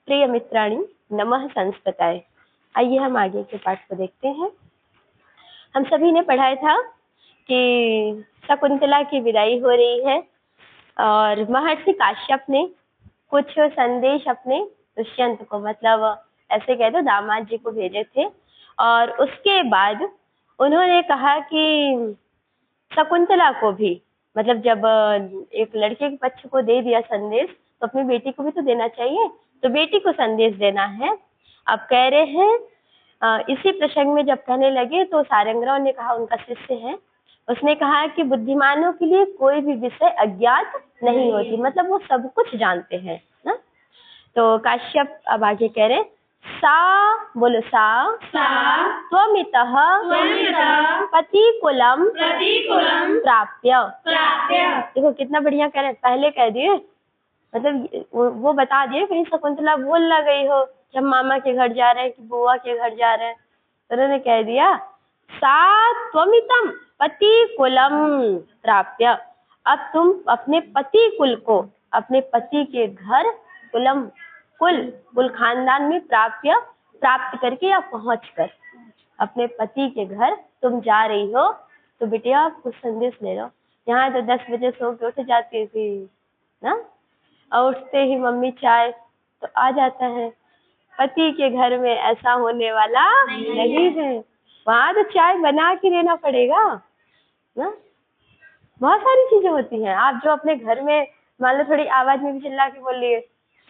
प्रिय मित्राणि, नमः संस्कृताय। आइए हम आगे के पाठ को देखते हैं। हम सभी ने पढ़ा था कि शकुंतला की विदाई हो रही है और महर्षि काश्यप ने कुछ संदेश अपने दुष्यंत को, मतलब ऐसे कह दो दामाद जी को भेजे थे। और उसके बाद उन्होंने कहा कि शकुंतला को भी, मतलब जब एक लड़के के पक्ष को दे दिया संदेश, तो अपनी बेटी को भी तो देना चाहिए, तो बेटी को संदेश देना है। अब कह रहे हैं इसी प्रसंग में जब कहने लगे तो सारंगराव ने कहा, उनका शिष्य है, उसने कहा कि बुद्धिमानों के लिए कोई भी विषय अज्ञात नहीं होती, मतलब वो सब कुछ जानते हैं ना। तो काश्यप अब आगे कह रहे, सा बोलो सा त्वमितः पतिकुलम प्राप्य। देखो कितना बढ़िया कह रहे, पहले कह दिए, मतलब वो बता दिए, कहीं शकुंतला भूल ना गई हो कि हम मामा के घर जा रहे हैं कि बुआ के घर जा रहे हैं। तो उन्होंने कह दिया सा त्वमितम पतिकुलम प्राप्य। अब तुम अपने पति कुल को, अपने पति के घर, कुलम कुल खानदान में प्राप्त करके या पहुंच कर अपने पति के घर तुम जा रही हो, तो बिटिया कुछ संदेश ले लो। यहाँ तो 10 बजे सो के उठ जाती थी ना, और उठते ही मम्मी चाय तो आ जाता है। पति के घर में ऐसा होने वाला नहीं है, वहां तो चाय बना के लेना पड़ेगा ना। बहुत सारी चीजें होती हैं। आप जो अपने घर में मान लो थोड़ी आवाज में भी चिल्ला के बोल लिए,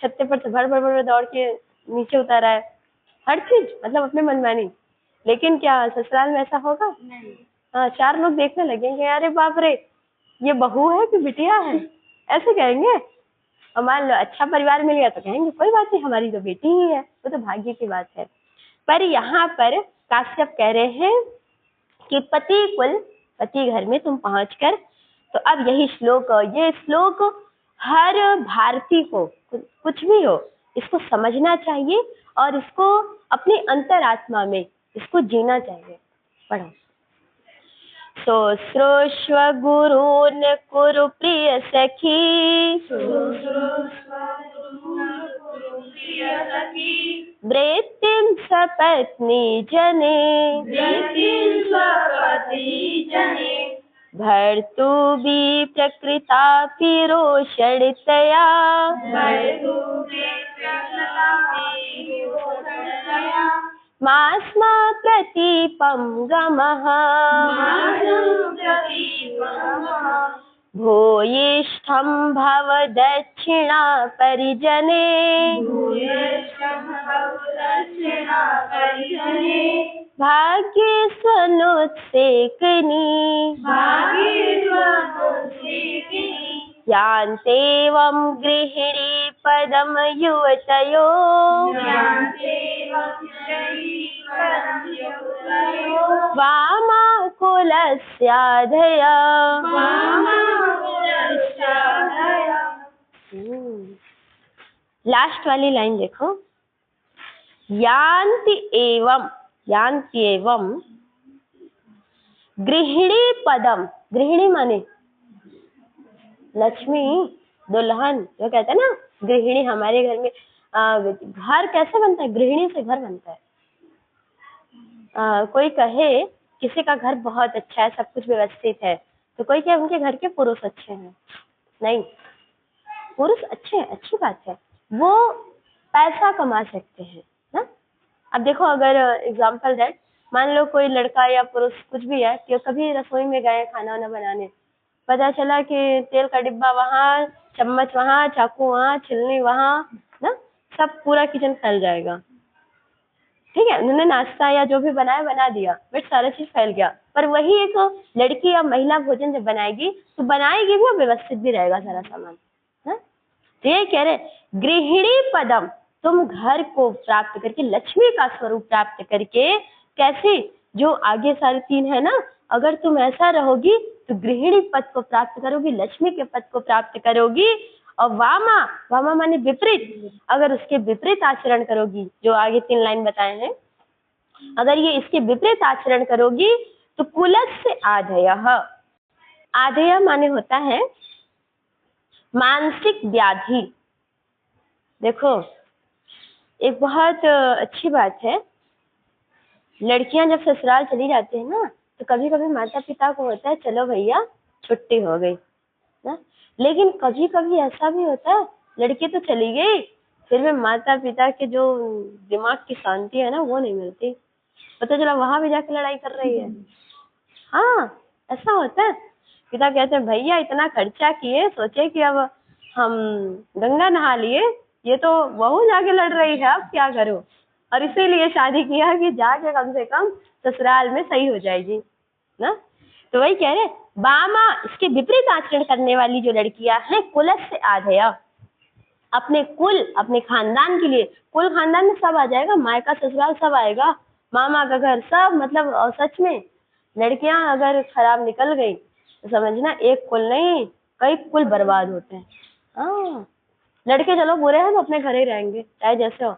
छत्ते पर से भड़ भड़ भड़ दौड़ के नीचे उतर आए, हर चीज मतलब अपने मनमानी। लेकिन क्या ससुराल में ऐसा होगा? नहीं। हाँ, 4 लोग देखने लगेंगे, अरे बाप रे ये बहू है कि बिटिया है, ऐसे कहेंगे। और मान लो अच्छा परिवार मिल गया तो कहेंगे कोई बात नहीं, हमारी तो बेटी ही है, वो तो भाग्य की बात है। पर यहाँ पर काश्यप कह रहे हैं कि पति घर में तुम पहुंचकर, तो अब यही श्लोक, ये श्लोक हर भारतीय को कुछ भी हो इसको समझना चाहिए और इसको अपनी अंतरात्मा में इसको जीना चाहिए। पढ़ो। श्रोश्व गुरून् कुरु प्रिय सखी, वृत्तिं सपत्नी जने, भर्तुः प्रकृता पिरोषणतया, मास्मा प्रतीपं गमः, भूयिष्ठं भव दक्षिणा परिजने, भाग्ये स्वनुत्सेकिनी, यान्तेवं गृहिणी पदं युवतयो, वामाकुलस्याधया। लास्ट वाली लाइन देखो, यान्ति एवं गृहिणी पदम। गृहिणी माने लक्ष्मी, दुल्हन, जो कहते हैं ना गृहिणी। हमारे घर में घर कैसे बनता है? गृहिणी से घर बनता है। कोई कहे किसी का घर बहुत अच्छा है, सब कुछ व्यवस्थित है, तो कोई कहे उनके घर के पुरुष अच्छे हैं। नहीं, पुरुष अच्छे हैं, अच्छी बात है, वो पैसा कमा सकते हैं ना। अब देखो, अगर एग्जाम्पल दैट, मान लो कोई लड़का या पुरुष कुछ भी है कि कभी रसोई में गए खाना वाना बनाने, पता चला कि तेल का डिब्बा वहाँ, चम्मच वहाँ, चाकू वहाँ, छिलनी वहाँ ना, सब पूरा किचन फैल जाएगा। ठीक है, उन्होंने नाश्ता या जो भी बनाया बना दिया, बट सारा चीज फैल गया। पर वही एक लड़की या महिला भोजन जब बनाएगी तो बनाएगी भी और व्यवस्थित भी रहेगा सारा सामान ना। तो ये कह रहे गृहिणी पदम, तुम घर को प्राप्त करके, लक्ष्मी का स्वरूप प्राप्त करके, कैसे? जो आगे सारे 3 है ना, अगर तुम ऐसा रहोगी तो गृहिणी पद को प्राप्त करोगी, लक्ष्मी के पद को प्राप्त करोगी। और वामा माने विपरीत, अगर उसके विपरीत आचरण करोगी, जो आगे 3 लाइन बताए हैं, अगर ये इसके विपरीत आचरण करोगी तो कुलस्य आधयः। आधेय माने होता है मानसिक व्याधि। देखो एक बहुत अच्छी बात है, लड़कियां जब ससुराल चली जाती है ना, तो कभी कभी माता पिता को होता है चलो भैया छुट्टी हो गई ना, लेकिन कभी कभी ऐसा भी होता है लड़की तो चली गई, फिर भी माता पिता के जो दिमाग की शांति है ना वो नहीं मिलती, पता चला वहां भी जाके लड़ाई कर रही है। हाँ, ऐसा होता है। पिता कहते हैं भैया इतना खर्चा किए, सोचे कि अब हम गंगा नहा लिए, ये तो बहू जाके लड़ रही है, अब क्या करो, और इसीलिए शादी किया कि जाके कम से कम ससुराल में सही हो जाएगी ना। तो वही कह रहे बामा, इसके विपरीत आचरण करने वाली जो लड़कियां हैं कुलस्य आधेय, अपने कुल अपने खानदान के लिए, कुल खानदान में सब आ जाएगा, मायका ससुराल सब आएगा, मामा का घर सब, मतलब और सच में लड़कियां अगर खराब निकल गई तो समझना एक कुल नहीं कई कुल बर्बाद होते हैं। हाँ, लड़के चलो बुरे हैं तो अपने घर ही रहेंगे चाहे जैसे हो,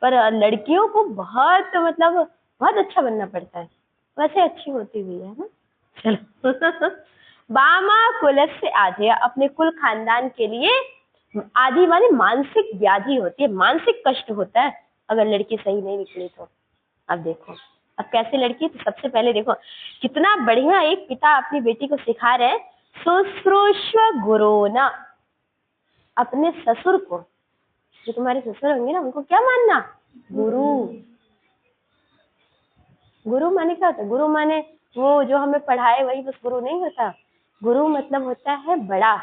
पर लड़कियों को बहुत मतलब बहुत अच्छा बनना पड़ता है, वैसे अच्छी होती भी है ना। चलो बामा कुलस्य आधेय, अपने कुल खानदान के लिए आदि वाली मानसिक व्याधि होती है, मानसिक कष्ट होता है अगर लड़की सही नहीं निकली तो। अब देखो अब कैसे लड़की, तो सबसे पहले देखो कितना बढ़िया एक पिता अपनी बेटी को सिखा रहे हैं, शुश्रूषव गुरुना, अपने ससुर को, जो तुम्हारे ससुर होंगे ना उनको क्या मानना, गुरु। गुरु माने क्या होता है, गुरु माने वो जो हमें पढ़ाए वही बस गुरु नहीं होता, गुरु मतलब होता है बड़ा,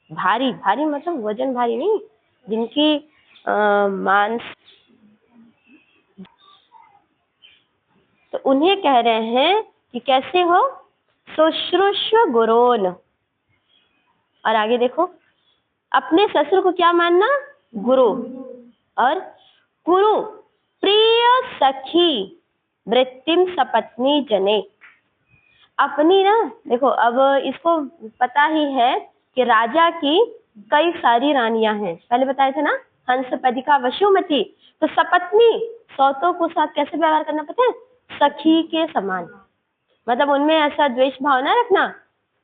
भारी, भारी मतलब वजन भारी नहीं, जिनकी मांस, तो उन्हें कह रहे हैं कि कैसे हो, शुश्रूषव गुरोन। और आगे देखो अपने ससुर को क्या मानना, गुरु, और कुरु प्रिय सखी वृत्तिम सपत्नी जने, अपनी ना देखो अब इसको पता ही है कि राजा की कई सारी रानियां हैं, पहले बताए थे ना, हंसपदिका वसुमती, तो सपत्नी सौतों को साथ कैसे व्यवहार करना पता है, सखी के समान, मतलब उनमें ऐसा द्वेष भाव ना रखना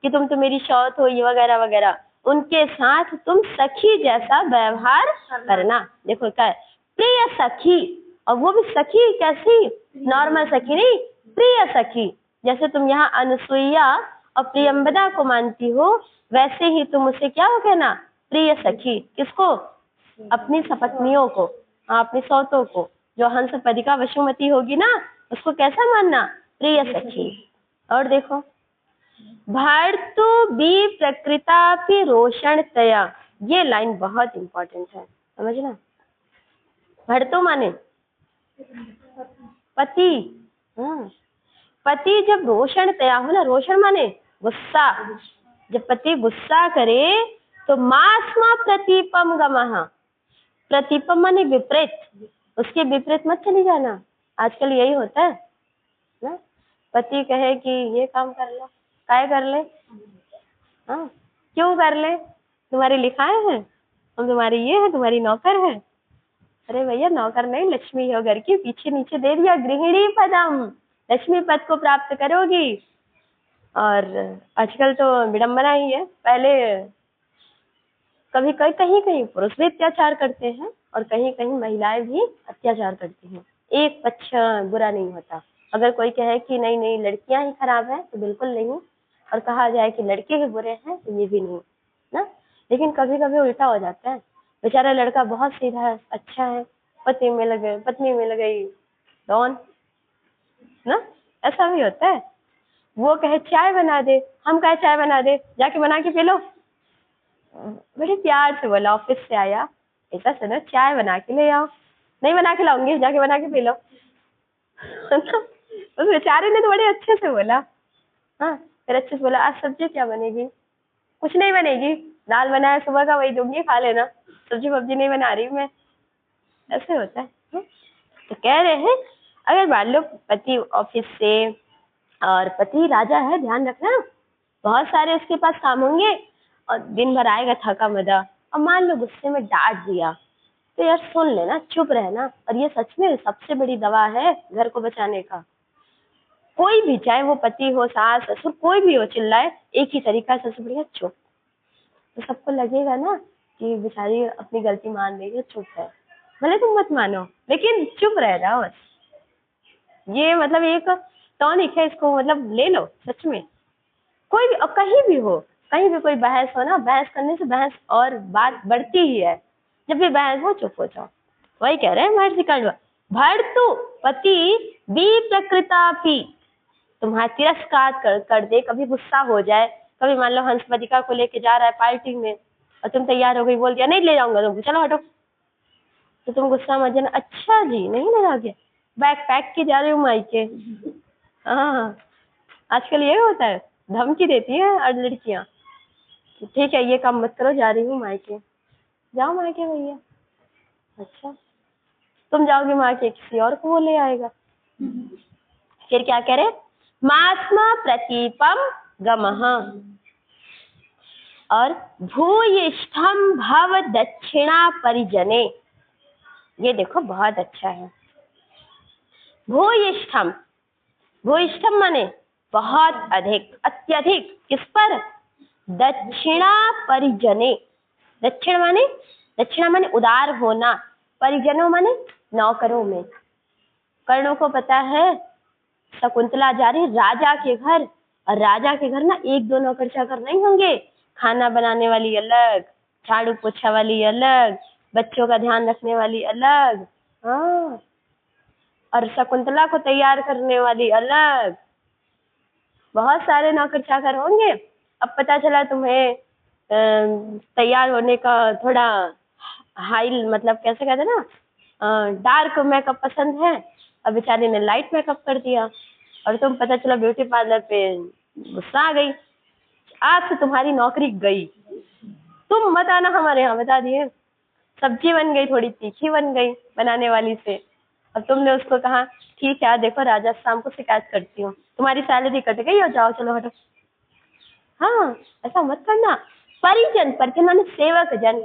कि तुम तो मेरी शौत हो ये वगैरह वगैरह, उनके साथ तुम सखी जैसा व्यवहार करना। देखो क्या है, प्रिय सखी, और वो भी सखी कैसी, नॉर्मल सखी नहीं, प्रिय सखी, जैसे तुम यहाँ अनुसुईया और प्रियंबदा को मानती हो वैसे ही तुम उसे क्या हो कहना, प्रिय सखी। किसको, अपनी सपत्नियों को, हाँ अपनी सौतों को, जो हंसपदिका वसुमती होगी ना उसको कैसा मानना, प्रिय सखी। और देखो भर्तु बी प्रकृता भी रोषण तया, ये लाइन बहुत इंपॉर्टेंट है, समझना। भर्तु माने पति, हाँ, पति जब रोषण तया हो ना, रोषण माने गुस्सा, जब पति गुस्सा करे तो मास्मा प्रतीपम गमः, प्रतिपम माने विपरीत, उसके विपरीत मत चली जाना। आजकल यही होता है ना, पति कहे कि ये काम कर लो, काय कर ले, हाँ क्यों कर ले, तुम्हारे लिखाए हैं, हम तुम्हारी ये है, तुम्हारी नौकर है। अरे भैया नौकर नहीं, लक्ष्मी हो घर की, पीछे नीचे दे दिया, गृहिणी पदम, लक्ष्मी पद को प्राप्त करोगी। और आजकल तो विडम्बना ही है, पहले कभी कहीं कहीं पुरुष भी अत्याचार करते हैं और कहीं कहीं महिलाएं भी अत्याचार करती हैं, एक पक्ष बुरा नहीं होता। अगर कोई कहे कि नहीं नहीं लड़कियां ही खराब है तो बिल्कुल नहीं, और कहा जाए कि लड़के ही बुरे हैं तो ये भी नहीं ना। लेकिन कभी कभी उल्टा हो जाता है, बेचारा लड़का बहुत सीधा है, अच्छा है, पत्नी में लग गई डॉन ना, ऐसा भी होता है। वो कहे चाय बना दे, हम कहे चाय बना दे, जाके बना के पी लो, बड़े प्यार से बोला, ऑफिस से आया, ऐसा सुनो चाय बना के ले आओ, नहीं बना के लाऊंगी, जाके बना के पी लो। उस बेचारे ने तो बड़े अच्छे से बोला, हाँ फिर अच्छे से बोला आज सब्जी क्या बनेगी, कुछ नहीं बनेगी, दाल बनाया सुबह का वही दूंगी खा लेना, सब्जी वब्जी नहीं बना रही मैं, ऐसे होता है। तो कह रहे हैं अगर मान लो पति ऑफिस से, और पति राजा है, ध्यान रखना, बहुत सारे उसके पास काम होंगे और दिन भर आएगा थका मदा, और मान लो गुस्से में डांट दिया तो यार सुन लेना, चुप रहना, और ये सच में सबसे बड़ी दवा है घर को बचाने का। कोई भी चाहे वो पति हो, सास ससुर कोई भी हो, चिल्लाए एक ही तरीका है सबसे बढ़िया, चुप, तो सबको लगेगा ना कि बेचारी अपनी गलती मान रही है, चुप है। भले तुम मत मानो, लेकिन चुप रह जाओ बस। ये मतलब एक टॉनिक है, इसको मतलब ले लो सच में। कोई भी और कहीं भी हो, कहीं भी कोई बहस हो ना, बहस करने से बहस और बात बढ़ती ही है। जब भी बहस हो चुप हो जाओ। वही कह रहे हैं महर्षि कण्व, भर्तु पति बी प्रकृतापि, तुम्हारा तिरस्कार कर दे, कभी गुस्सा हो जाए, कभी मान लो हंसपतिका को लेके जा रहा है पार्टी में और तुम तैयार हो गई, बोल दिया नहीं ले जाऊंगा तुमको, चलो हटो, तो तुम गुस्सा मत जाना, अच्छा जी नहीं ले जाओगे, बैग पैक के जा रही हूँ मायके। हाँ, आजकल ये होता है, धमकी देती है और लड़कियां, ठीक है ये काम मत करो, जा रही हूँ मायके। जाओ मायके भैया। अच्छा, तुम जाओगे मायके, किसी और को वो ले आएगा। फिर क्या कह रहे, मास्म प्रतीपम गमः, और भूयिष्ठम भव दक्षिणा परिजने। ये देखो बहुत अच्छा है। भूयिष्ठम, भूयिष्ठम माने बहुत अधिक, अत्यधिक, किस पर, दक्षिणा परिजने। दक्षिणा माने उदार होना, परिजनों माने नौकरों में। कर्णों को पता है शकुंतला जा रही राजा के घर, और राजा के घर ना एक दो नौकर चाकर नहीं होंगे, खाना बनाने वाली अलग, झाड़ू पोछा वाली अलग, बच्चों का ध्यान रखने वाली अलग, हाँ, और शकुंतला को तैयार करने वाली अलग, बहुत सारे नौकर चाकर होंगे। अब पता चला तुम्हें तैयार होने का थोड़ा हाई, मतलब कैसे कहते हैं ना, डार्क मेकअप पसंद है, अब बेचारी ने लाइट मेकअप कर दिया, और तुम पता चला ब्यूटी पार्लर पे गुस्सा आ गई, आज से तुम्हारी नौकरी गई, तुम मत आना हमारे यहाँ, बता दिए। सब्जी बन गई, थोड़ी तीखी बन गई बनाने वाली से। अब तुमने उसको कहा ठीक है देखो राजा शाम को शिकायत करती हूँ, तुम्हारी सैलरी कट गई और जाओ चलो हटो। हाँ, ऐसा मत करना। परिजन, परिजन माने सेवक जन,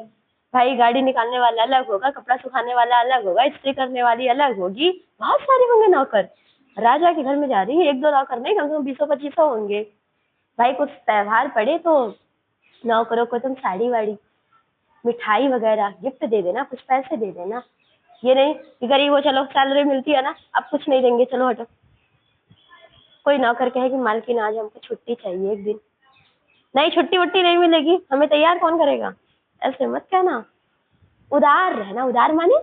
भाई गाड़ी निकालने वाला अलग होगा, कपड़ा सुखाने वाला अलग होगा, इस्त्री करने वाली अलग होगी, बहुत सारे होंगे नौकर। राजा के घर में जा रही है, एक दो नौकर नहीं, कम से कम 20-25 होंगे। भाई कुछ त्योहार पड़े तो नौकरों को तुम साड़ी वाड़ी, मिठाई वगैरह गिफ्ट दे देना, कुछ पैसे दे देना। ये नहीं कि गरीब हो चलो सैलरी मिलती है ना, अब कुछ नहीं देंगे चलो हटो। कोई नौकर कहे कि मालकिन आज हमको छुट्टी चाहिए एक दिन, नहीं छुट्टी वुट्टी नहीं मिलेगी, हमें तैयार कौन करेगा, ऐसे मत कहना। उदार रहना, उदार माने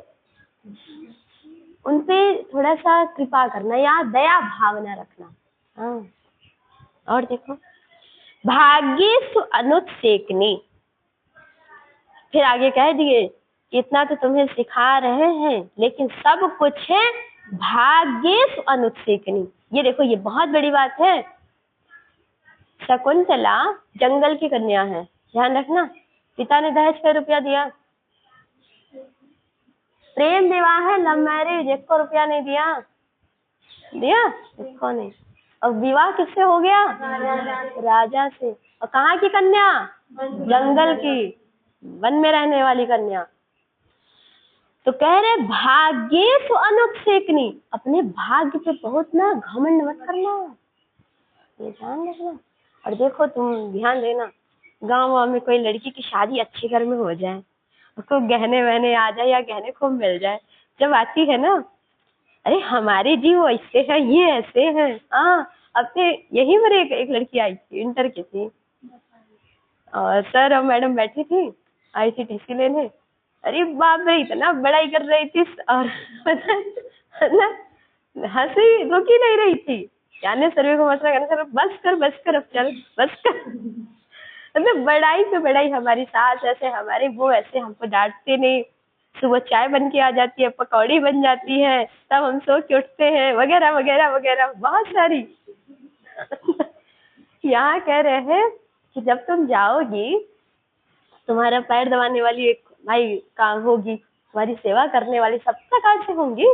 उनपे थोड़ा सा कृपा करना या दया भावना रखना। हाँ, और देखो भाग्येषु अनुत्सेकनी, फिर आगे कह दिए इतना तो तुम्हें सिखा रहे हैं, लेकिन सब कुछ है भाग्येषु अनुत्सेकनी। ये देखो ये बहुत बड़ी बात है। शकुंतला जंगल की कन्या है, ध्यान रखना, पिता ने दहेज का रुपया दिया, प्रेम विवाह है, लव मैरिज, 1 को रुपया नहीं दिया, दिया इसको नहीं। और विवाह किससे हो गया, राजा से, और कहाँ की कन्या, जंगल की, वन में रहने वाली कन्या। तो कह रहे भाग्येषु अनुत्सेकनी, अपने भाग्य पे बहुत ना घमंड मत करना, ये ध्यान रखना। और देखो तुम ध्यान देना, गाँव में कोई लड़की की शादी अच्छे घर में हो जाए, उसको गहने वहने आ जाए या गहने खूब मिल जाए, जब आती है ना, अरे हमारे जी वो ऐसे हैं, ये ऐसे हैं। हाँ, अब तो यही पर एक लड़की आई थी, इंटर की थी, और सर और मैडम बैठी थी, आई थी टीसी लेने, अरे बाप रे इतना बड़ाई कर रही थी, और हंसी रुकी नहीं रही थी, यानी सर्वे को मसला करना, सर बस कर अब चल बस कर। मतलब बड़ाई पे बड़ाई, हमारी सास ऐसे, हमारे वो ऐसे, हमको डांटते नहीं, सुबह चाय बन के आ जाती है, पकौड़ी बन जाती है, तब हम सो के उठते हैं, वगैरह वगैरह वगैरह बहुत सारी। यहाँ कह रहे हैं कि जब तुम जाओगी, तुम्हारा पैर दबाने वाली एक भाई काम होगी, तुम्हारी सेवा करने वाली सब प्रकार से होंगी,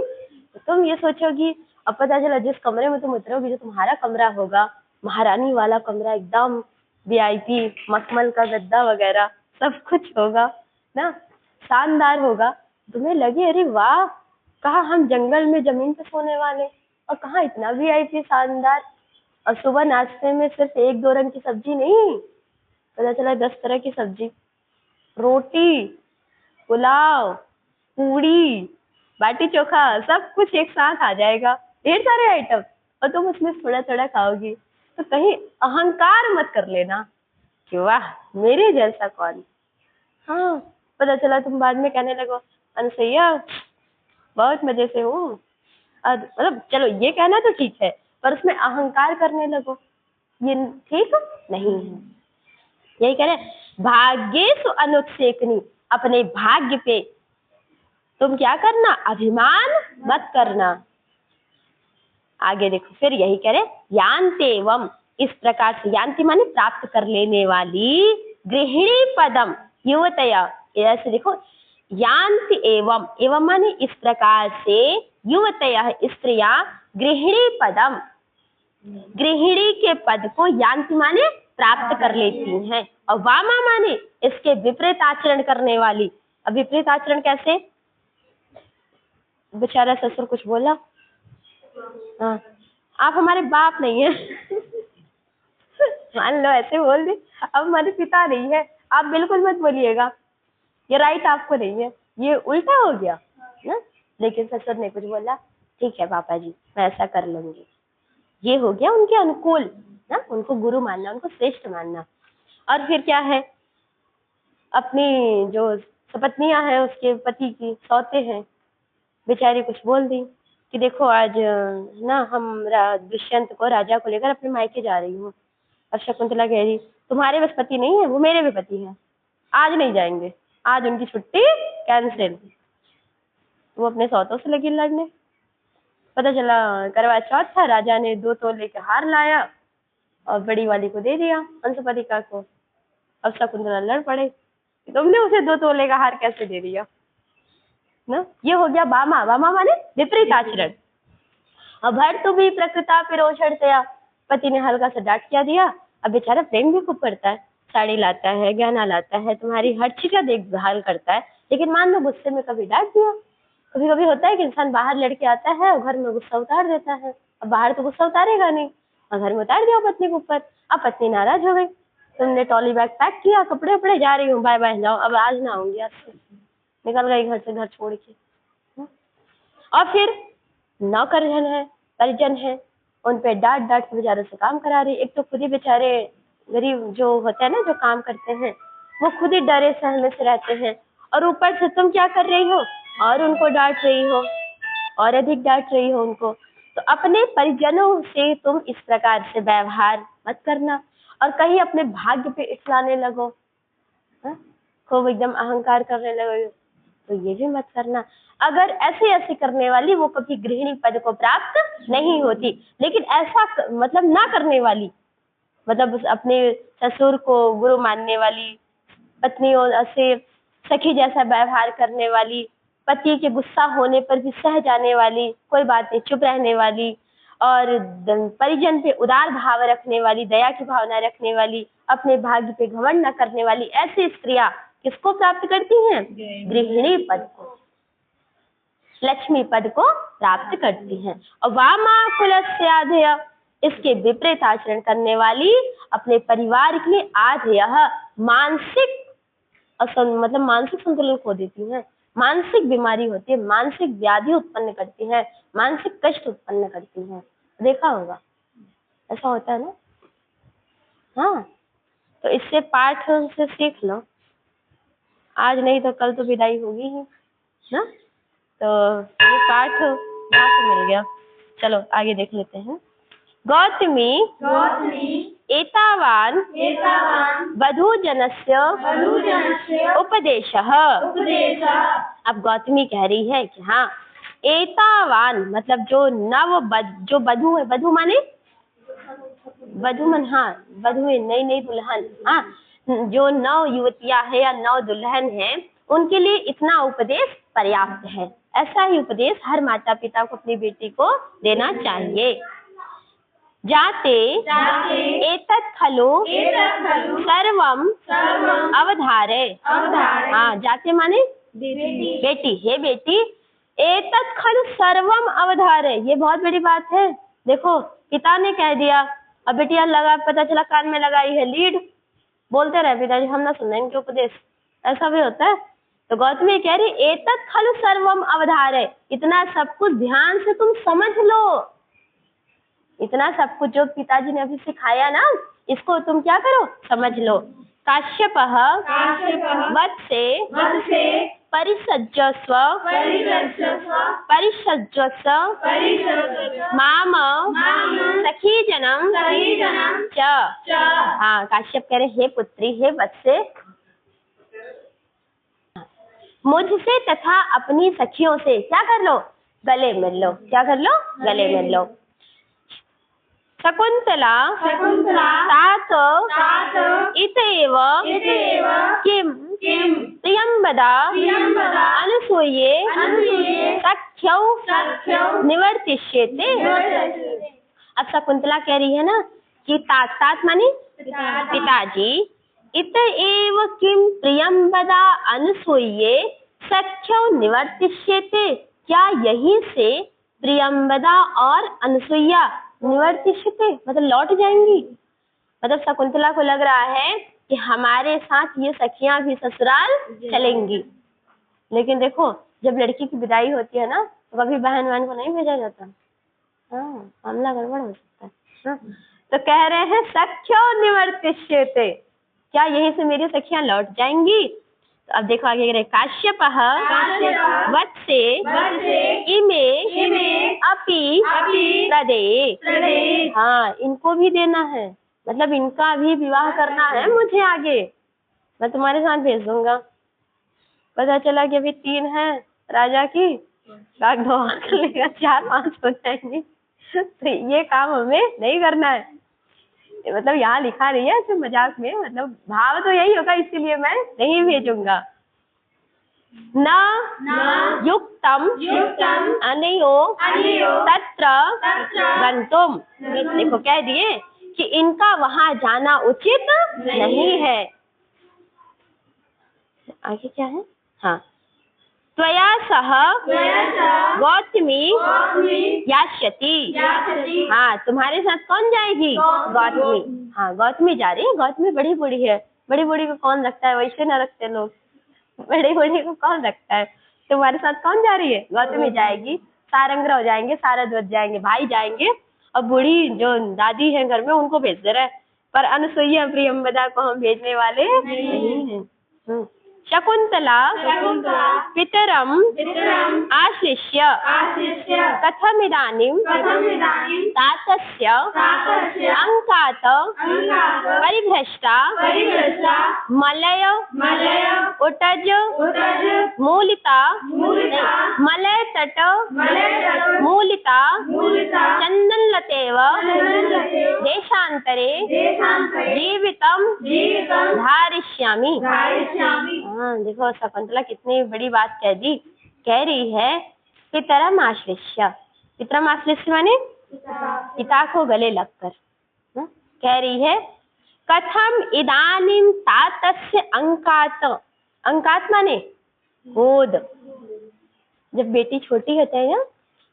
तो तुम ये सोचोगी, अब पता चला जिस कमरे में तुम उतरोगी, जो तुम्हारा कमरा होगा, महारानी वाला कमरा, एकदम वीआईपी, मखमल का गद्दा वगैरह सब कुछ होगा ना, शानदार होगा, तुम्हें लगे अरे वाह, कहा हम जंगल में जमीन पे सोने वाले, और कहाँ इतना वीआईपी शानदार, और सुबह नाश्ते में सिर्फ 1-2 रंग की सब्जी नहीं, पता चला 10 तरह की सब्जी, रोटी, पुलाव, पूड़ी, बाटी चोखा, सब कुछ एक साथ आ जाएगा, ढेर सारे आइटम, और तुम उसमें थोड़ा थोड़ा खाओगी। तो कहीं अहंकार मत कर लेना कि वाह मेरे जैसा कौन। हाँ, पता चला तुम बाद में कहने लगो अनसैया बहुत मजे से हूँ, और मतलब चलो ये कहना तो ठीक है, पर उसमें अहंकार करने लगो, ये ठीक नहीं है। यही कह रहे भाग्येषु अनुत्सेकनी, अपने भाग्य पे तुम क्या करना, अभिमान मत करना। आगे देखो फिर यही कह रहे यान्तेवम, इस प्रकार से, यान्ति माने प्राप्त कर लेने वाली, गृहिणी पदम युवतया, ऐसे देखो यान्ति एवं, एवं माने इस प्रकार से, युवतया स्त्रियां, गृहिणी पदम, गृहिणी के पद को यान्ति माने प्राप्त कर लेती हैं, और वामा माने इसके विपरीत आचरण करने वाली। अब विपरीत आचरण कैसे, बेचारा ससुर कुछ बोला, हाँ आप हमारे बाप नहीं है मान लो ऐसे बोल दी, अब हमारे पिता नहीं है, आप बिल्कुल मत बोलिएगा, ये राइट आपको नहीं है, ये उल्टा हो गया ना। लेकिन ससुर ने कुछ बोला, ठीक है पापा जी मैं ऐसा कर लूंगी, ये हो गया उनके अनुकूल ना, उनको गुरु मानना, उनको श्रेष्ठ मानना। और फिर क्या है, अपनी जो सपत्नियां हैं उसके पति की सौते हैं, बेचारी कुछ बोल दी कि देखो आज ना हम दुष्यंत को, राजा को लेकर अपने मायके जा रही हूँ। अब शकुंतला कह रही तुम्हारे बस पति नहीं है, वो मेरे भी पति है, आज नहीं जाएंगे, आज उनकी छुट्टी कैंसिल। वो अपने सौतों से लगी लड़ने। पता चला करवा चौथ था, राजा ने 2 तोले के हार लाया और बड़ी वाली को दे दिया, अंशपतिका को। अब शकुंतला लड़ पड़े, तुमने उसे 2 तोले का हार कैसे दे दिया ना। ये हो गया वामा, वामा माने विपरीत आचरण। अब भर्तु भी प्रकृता पिरोषणतया, पति ने हल्का सा डांट क्या दिया। अब बेचारा प्रेम भी खूब करता है, साड़ी लाता है, गहना लाता है, तुम्हारी हर चीज का देखभाल करता है, लेकिन मान लो गुस्से में कभी डांट दिया। कभी कभी होता है कि इंसान बाहर लड़के आता है और घर में गुस्सा उतार देता है, अब बाहर तो गुस्सा उतारेगा नहीं, और घर में उतार दिया पत्नी के ऊपर। अब पत्नी नाराज हो गई, तुमने ट्रॉली बैग पैक किया, कपड़े वपड़े, जा रही हूँ, बाय बाय, जाओ, अब आज ना आऊंगी, आज से निकल गई घर से, घर छोड़ के। और फिर नौकरजन है, परिजन है, उन पे डांट डांट के बेचारों से काम करा रही। एक तो खुद ही बेचारे गरीब जो होते हैं ना, जो काम करते हैं, वो खुद ही डरे सहमे से रहते हैं, और ऊपर से तुम क्या कर रही हो, और उनको डांट रही हो, और अधिक डांट रही हो उनको। तो अपने परिजनों से तुम इस प्रकार से व्यवहार मत करना, और कहीं अपने भाग्य पे इठलाने लगो, खूब एकदम अहंकार करने लगो, तो ये भी मत करना। अगर ऐसे ऐसे करने वाली वो कभी गृहिणी पद को प्राप्त नहीं होती। लेकिन ऐसा मतलब ना करने वाली, मतलब अपने ससुर को गुरु मानने वाली, पत्नियों से सखी जैसा व्यवहार करने वाली, पति के गुस्सा होने पर भी सह जाने वाली, कोई बात नहीं चुप रहने वाली, और परिजन पे उदार भाव रखने वाली, दया की भावना रखने वाली, अपने भाग्य पे घमंड न करने वाली, ऐसी स्त्रियां किसको प्राप्त करती हैं, गृहिणी पद को, लक्ष्मी पद को प्राप्त करती हैं। और वामाकुलस्याधेय, इसके विपरीत आचरण करने वाली अपने परिवार के लिए आधेय, मानसिक मतलब मानसिक संतुलन खो देती हैं, मानसिक बीमारी होती है, मानसिक व्याधि उत्पन्न करती है, मानसिक कष्ट उत्पन्न करती है। देखा होगा ऐसा होता है ना। हाँ, तो इससे पाठ से सीख लो, आज नहीं तो कल तो विदाई होगी ही ना। तो ये पाठ यहाँ से मिल गया। चलो आगे देख लेते हैं। गौतमी एतावान वधूजनस्य उपदेशः। अब गौतमी कह रही है कि हाँ, एतावान मतलब जो जो वधू है, वधू माने वधू मन, हाँ वधू नई नई दुल्हन, हाँ जो 9 युवतियां है या 9 दुल्हन है, उनके लिए इतना उपदेश पर्याप्त है। ऐसा ही उपदेश हर माता पिता को अपनी बेटी को देना चाहिए। जाते एतत् खलु सर्वम अवधारे। हाँ, जाते माने बेटी, हे बेटी, एतत् खलु सर्वम अवधारे, ये बहुत बड़ी बात है। देखो पिता ने कह दिया, अब बेटिया लगा, पता चला कान में लगाई है लीड, बोलते रहे पिताजी हम ना सुन रहे इनके उपदेश, ऐसा भी होता है तो गौतमी कह रही एतत् खलु सर्वम अवधारय, इतना सब कुछ ध्यान से तुम समझ लो, इतना सब कुछ जो पिताजी ने अभी सिखाया ना, इसको तुम क्या करो, समझ लो। काश्यपः वत्से परिसज्जस्व माम सखीजनम च। हाँ, काश्यप कह रहे हे पुत्री, हे वत्से, मुझसे तथा अपनी सखियों से क्या कर लो, गले मिल लो। क्या कर लो, गले मिल लो। शकुंतला तात इतएव किम प्रियंवदा अनुसूये सख्यौ निवर्तिष्यते। अब शकुंतला कह रही है ना कि तात माने पिताजी, इतएव किम प्रियंवदा अनुसूये सख्यौ निवर्तिष्यते, क्या यहीं से प्रियंवदा और अनुसुईया निवर्तिष्यते मतलब लौट जाएंगी। मतलब शकुंतला को लग रहा है कि हमारे साथ ये सखियां भी ससुराल चलेंगी। लेकिन देखो, जब लड़की की विदाई होती है ना, तो कभी बहन को नहीं भेजा जाता। हाँ, मामला गड़बड़ हो सकता है। हाँ? तो कह रहे हैं सख्यो निवर्तिष्यते, क्या यहीं से मेरी सखियां लौट जाएंगी। तो अब देखो आगे कह रहे काश्यपः वत्से इमे अपि प्रदे। हाँ, इनको भी देना है, मतलब इनका भी विवाह करना है मुझे आगे, मैं तुम्हारे साथ भेज दूंगा। पता चला कि अभी 3 है राजा की, राग धोआ कर लेगा 4-5 हो जाएंगे। तो ये काम हमें नहीं करना है। मतलब यहाँ लिखा नहीं है सिर्फ मजाक में, मतलब भाव तो यही होगा, इसीलिए मैं नहीं भेजूंगा। न युक्तम अनयो तत्र गंतुम। देखो कह दिए कि इनका वहां जाना उचित नहीं है। आगे क्या है, हाँ, त्वया सह गौतमी यास्यति। हाँ, तुम्हारे साथ कौन जाएगी, गौतमी। हाँ, गौतमी जा रही है। गौतमी बड़ी बूढ़ी है, बड़ी बूढ़ी को कौन रखता है, वैसे न रखते लोग, बड़ी बूढ़ी को कौन रखता है। तुम्हारे साथ कौन जा रही है, गौतमी जाएगी। सारंगराव जाएंगे, सारध्वज जाएंगे, भाई जाएंगे, और बूढ़ी जो दादी है घर में उनको भेज दे रहे, पर अनुसुईया प्रियंवदा को हम भेजने वाले नहीं हैं। शकुंतला पितरम आश्लिष्य कथमिदानीं तातस्य अंकात परिभ्रष्टा मलय उटज मूलिता मलय तट मूलिता चंदनलतेव देशांतरे जीवितम धारिष्यामि। हाँ, देखो शकुंतला कितनी बड़ी बात कह दी। कह रही है पितरम आश्लिष्य, पितरम आश्लिष्य माने पिता को गले लगकर। कह रही है कथम इदानीं तातस्य अंकात, अंकात माने गोद। जब बेटी छोटी होती है ना,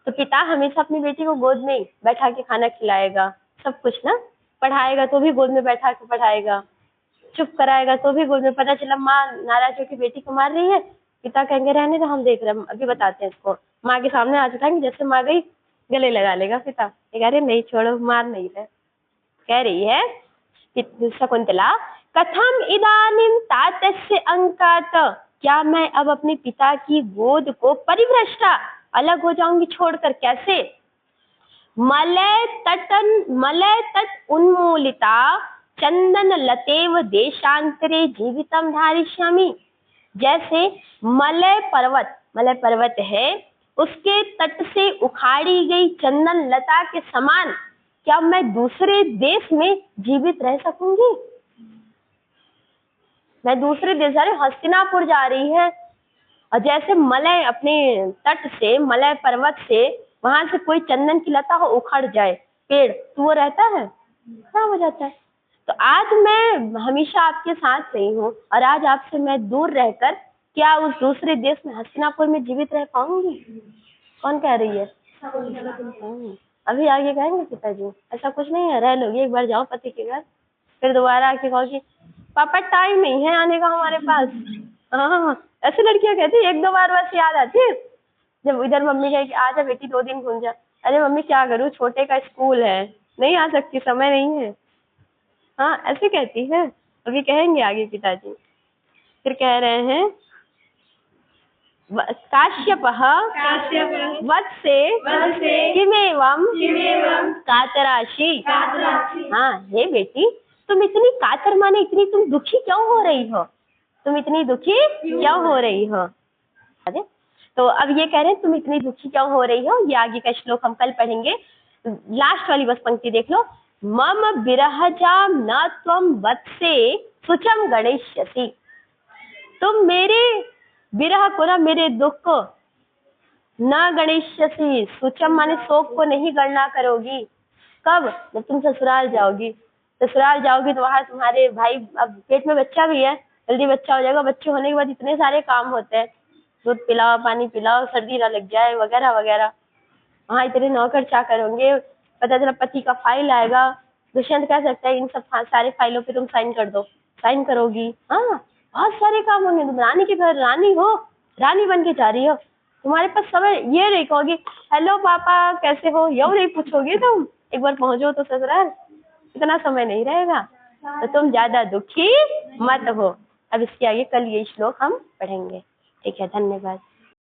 तो पिता हमेशा अपनी बेटी को गोद में ही बैठा के खाना खिलाएगा, सब कुछ ना, पढ़ाएगा तो भी गोद में बैठा के पढ़ाएगा, चुप कराएगा तो भी गोद में। पता चला माँ नाराज होकर बेटी को मार रही है, पिता कहेंगे रहने तो हम देख रहे हैं, अभी बताते हैं इसको। माँ के सामने हाथ उठाएंगे, जैसे माँ गई गले लगा लेगा पिता, कह रहे नहीं छोड़ो, मार नहीं रहे। कह रही है शकुंतला कथम इदानीं तातस्य अंकात, क्या मैं अब अपने पिता की गोद को परिभ्रष्टा अलग हो जाऊंगी छोड़कर, कैसे। मलय तट उन्मूलिता चंदन लतेव देशांतरे जीवितम धारिष्यामि। जैसे मलय पर्वत है, उसके तट से उखाड़ी गई चंदन लता के समान क्या मैं दूसरे देश में जीवित रह सकूंगी। मैं दूसरे देश, अरे हस्तिनापुर जा रही है, और जैसे मलय अपने तट से, मलय पर्वत से वहां से कोई चंदन की लता हो उखड़ जाए पेड़, तो वो रहता है, खराब हो जाता है। तो आज मैं हमेशा आपके साथ रही हूँ, और आज आपसे मैं दूर रहकर क्या उस दूसरे देश में हस्तिनापुर में जीवित रह पाऊंगी। कौन कह रही है, अभी आगे कहेंगे पिताजी ऐसा कुछ नहीं है, रह लोगे, एक बार जाओ पति के घर, फिर दोबारा आके कहोगी पापा टाइम नहीं है आने का हमारे पास, हाँ, ऐसे लड़कियां कहती है, 1-2 बार बस याद आती है। जब इधर मम्मी कहे कि आ जा बेटी 2 दिन घूम जा, अरे मम्मी क्या करूँ, छोटे का स्कूल है, नहीं आ सकती, समय नहीं है। हाँ, ऐसे कहती है। अभी कहेंगे आगे पिताजी। फिर कह रहे हैं काश्यपः वत्से किमेवं कातराशि। हाँ, हे बेटी, तुम इतनी कातर माने इतनी तुम दुखी क्यों हो रही हो, तुम इतनी दुखी क्यों हो रही हो। अरे तो अब ये कह रहे हैं तुम इतनी दुखी क्यों हो रही हो, ये आगे का श्लोक हम कल पढ़ेंगे। लास्ट वाली बस पंक्ति देख लो, मम विरहजाम न त्वं वत्से शुचम गणेष्यसि। तुम मेरे विरह को ना, मेरे दुख को न गणेष्यसि, शुचम माने शोक को नहीं गणना करोगी। कब? जब तुम ससुराल जाओगी। ससुराल जाओगी तो वहां तुम्हारे भाई, अब पेट में बच्चा भी है, जल्दी बच्चा हो जाएगा, बच्चे होने के बाद इतने सारे काम होते हैं, दूध पिलाओ, पानी पिलाओ, सर्दी ना लग जाए वगैरह वगैरह। वहाँ इतने नौकर चाकर होंगे, पता चला पति का फाइल आएगा, दुष्यंत कह सकता है इन सब सारे फाइलों पे तुम साइन कर दो, साइन करोगी। हाँ, बहुत सारे काम होंगे, तुम रानी के घर रानी हो, रानी बन के जा रही हो, तुम्हारे पास समय ये नहीं कहोगी हेलो पापा कैसे हो, यो नहीं पूछोगी तुम, एक बार पहुंचो तो ससुराल, इतना समय नहीं रहेगा। तो तुम ज्यादा दुखी मत हो। अब इसके आगे कल ये श्लोक हम पढ़ेंगे। ठीक है, धन्यवाद।